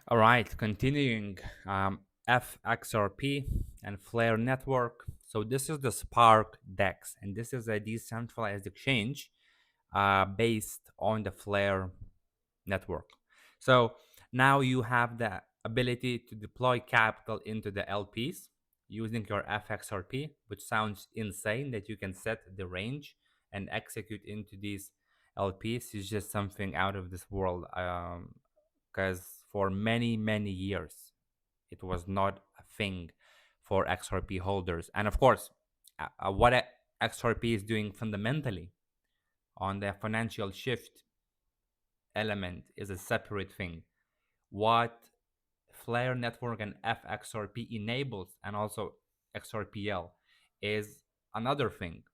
All right, continuing fXRP and Flare network. So this is the SparkDEX, and this is a decentralized exchange based on the Flare network. So now you have the ability to deploy capital into the LPs using your fXRP, which sounds insane that you can set the range and execute into these LPs is just something out of this world. Because for many, many years, it was not a thing for XRP holders. And of course, what XRP is doing fundamentally on the financial shift element is a separate thing. What Flare network and fXRP enables, and also XRPL, is another thing.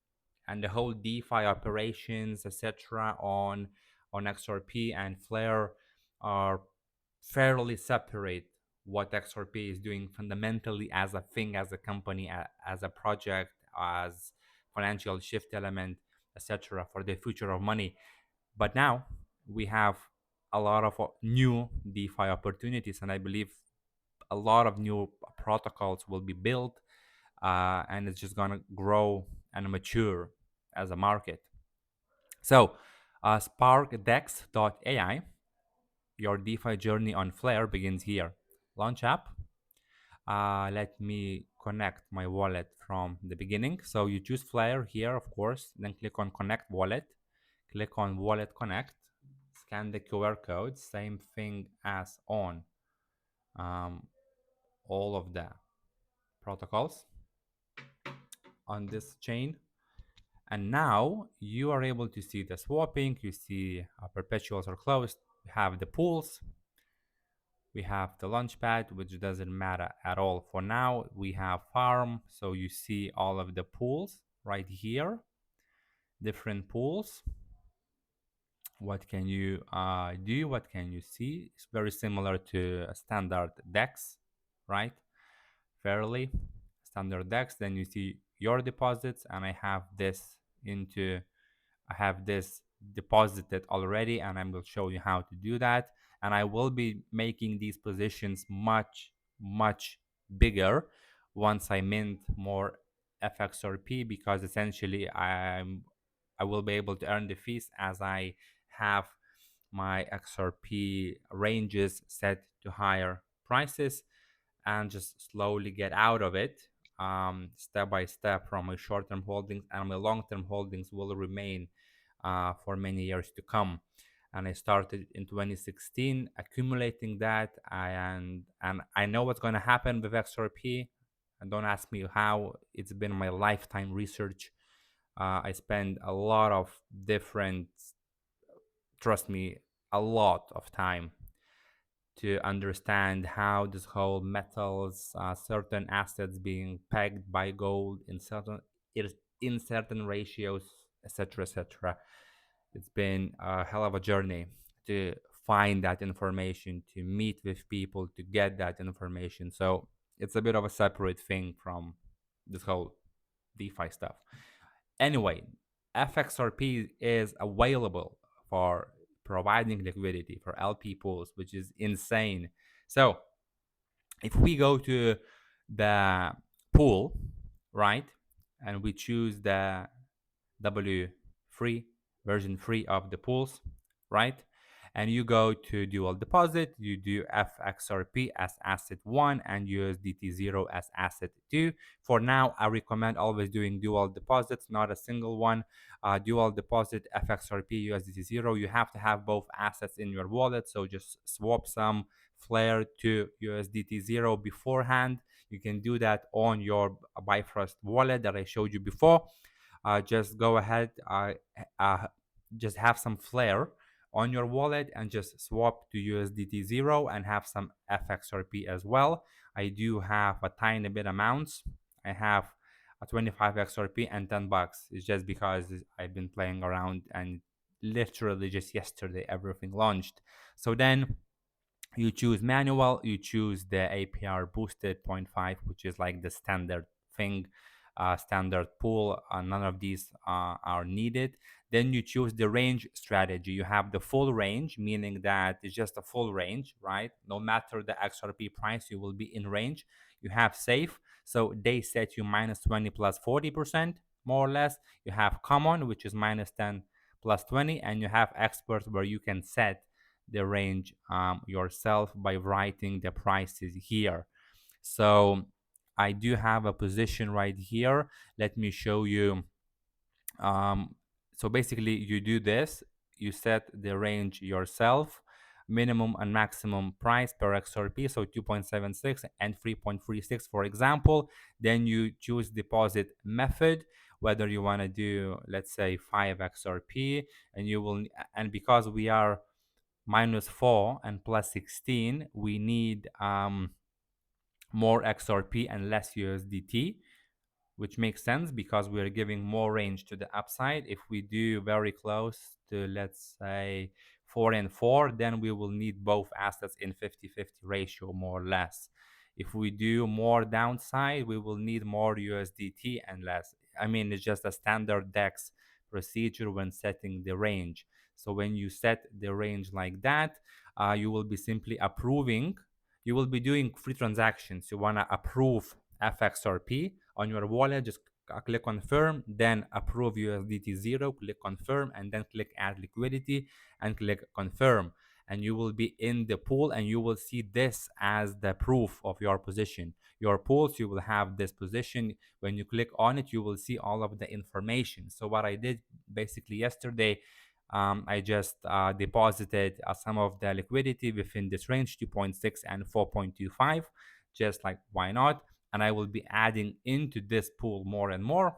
And the whole DeFi operations, etc., on XRP and Flare are fairly separate. What XRP is doing fundamentally as a thing, as a company, as a project, as financial shift element, etc., for the future of money. But now we have a lot of new DeFi opportunities, and I believe a lot of new protocols will be built, and it's just gonna grow and mature as a market. So, SparkDEX.ai, your DeFi journey on Flare begins here. Launch app. Let me connect my wallet from the beginning. So you choose Flare here, of course, then click on Connect Wallet. Click on Wallet Connect. Scan the QR code. Same thing as on all of the protocols on this chain. And now you are able to see the swapping. You see perpetuals are closed. We have the pools. We have the launchpad, which doesn't matter at all for now. We have farm. So you see all of the pools right here, different pools. What can you do? What can you see? It's very similar to a standard DEX, right? Fairly standard DEX. Then you see your deposits, and I have this deposited already, and I will show you how to do that. And I will be making these positions much, much bigger once I mint more fXRP, because essentially I will be able to earn the fees as I have my XRP ranges set to higher prices, and just slowly get out of it step by step from my short-term holdings, and my long-term holdings will remain for many years to come. And I started in 2016 accumulating that, and I know what's going to happen with XRP. And don't ask me how. It's been my lifetime research. I spend a lot of different, trust me, a lot of time to understand how this whole metals, certain assets being pegged by gold in certain ratios, etc., etc. It's been a hell of a journey to find that information, to meet with people, to get that information. So it's a bit of a separate thing from this whole DeFi stuff. Anyway, fXRP is available for providing liquidity for LP pools, which is insane. So if we go to the pool, right, and we choose the W3 version 3 of the pools, right, and you go to dual deposit, you do fXRP as asset 1 and USDT 0 as asset 2. For now, I recommend always doing dual deposits, not a single one. Dual deposit fXRP USDT 0, you have to have both assets in your wallet, so just swap some Flare to USDT 0 beforehand. You can do that on your Bifrost wallet that I showed you before. Just go ahead, just have some Flare on your wallet and just swap to USDT 0 and have some fXRP as well. I do have a tiny bit amounts. I have a 25 XRP and $10. It's just because I've been playing around, and literally just yesterday everything launched. So then you choose manual, you choose the APR boosted 0.5, which is like the standard thing, standard pool. None of these are needed. Then you choose the range strategy. You have the full range, meaning that it's just a full range, right? No matter the XRP price, you will be in range. You have safe, so they set you minus 20 plus 40%, more or less. You have common, which is minus 10 plus 20, and you have expert, where you can set the range yourself by writing the prices here. So I do have a position right here. Let me show you. um, so basically you do this, you set the range yourself, minimum and maximum price per XRP, so 2.76 and 3.36 for example. Then you choose deposit method, whether you want to do, let's say, 5 XRP, and you will, and because we are minus 4 and plus 16, we need more XRP and less USDT, which makes sense because we are giving more range to the upside. If we do very close to, let's say, 4 and 4, then we will need both assets in 50-50 ratio, more or less. If we do more downside, we will need more USDT and less. I mean, it's just a standard DEX procedure when setting the range. So when you set the range like that, you will be simply approving. You will be doing free transactions. You want to approve fXRP on your wallet. Just click confirm, then approve USDT 0, click confirm, and then click add liquidity and click confirm. And you will be in the pool, and you will see this as the proof of your position. Your pools, you will have this position. When you click on it, you will see all of the information. So what I did basically yesterday, I just deposited some of the liquidity within this range, 2.6 and 4.25, just like why not? And I will be adding into this pool more and more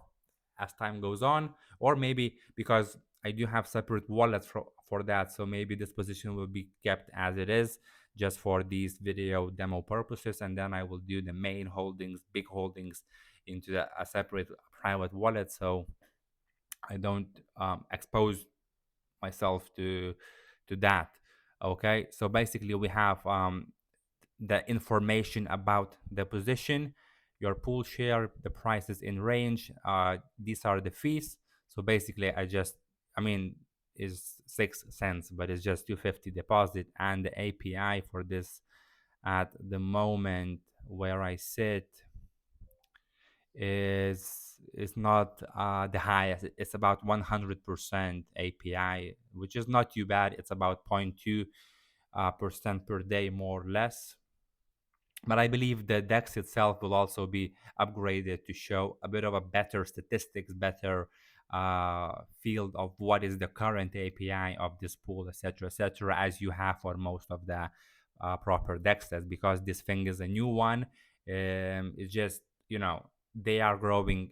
as time goes on, or maybe because I do have separate wallets for that, so maybe this position will be kept as it is just for these video demo purposes, and then I will do the main holdings, big holdings, into a separate private wallet, so I don't expose myself to that. Okay, so basically we have the information about the position, your pool share, the prices in range. These are the fees. So basically, I mean, is 6 cents, but it's just 250 deposit, and the API for this at the moment where I sit is not the highest. It's about 100% API, which is not too bad. It's about 0.2 percent per day, more or less. But I believe the DEX itself will also be upgraded to show a bit of a better statistics, better field of what is the current API of this pool, etc., as you have for most of the proper DEXs, because this thing is a new one. It's just, they are growing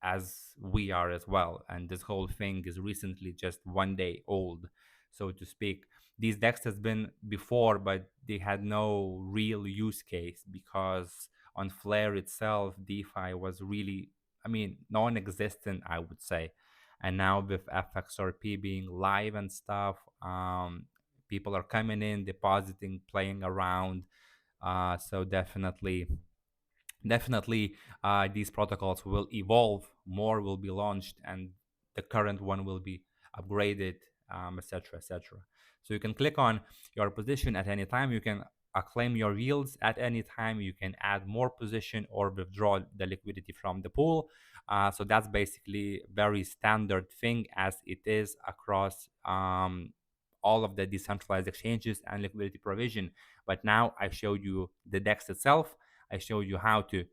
as we are as well. And this whole thing is recently just 1 day old, so to speak. These decks has been before, but they had no real use case because on Flare itself, DeFi was really, I mean, non-existent, I would say. And now with fXRP being live and stuff, people are coming in, depositing, playing around. So definitely these protocols will evolve, more will be launched, and the current one will be upgraded, etc. So you can click on your position at any time. You can claim your yields at any time. You can add more position or withdraw the liquidity from the pool. So that's basically very standard thing as it is across all of the decentralized exchanges and liquidity provision. But now I showed you the DEX itself. I showed you how to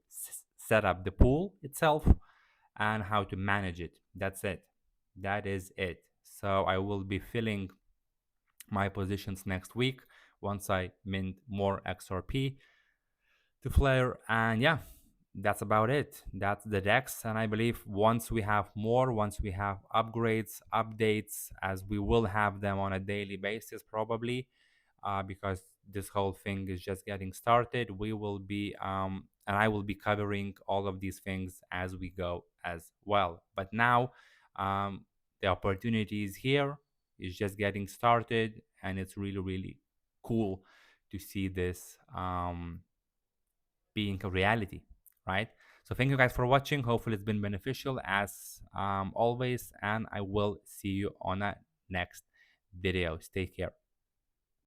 set up the pool itself and how to manage it. That's it. That is it. So I will be filling my positions next week once I mint more XRP to Flare. And yeah, that's about it. That's the DEX. And I believe once we have more, once we have upgrades, updates, as we will have them on a daily basis probably, because this whole thing is just getting started, we will be, and I will be covering all of these things as we go as well. But now, the opportunity is here, it's just getting started, and it's really, really cool to see this being a reality, right? So thank you guys for watching. Hopefully it's been beneficial as always, and I will see you on a next video. Take care.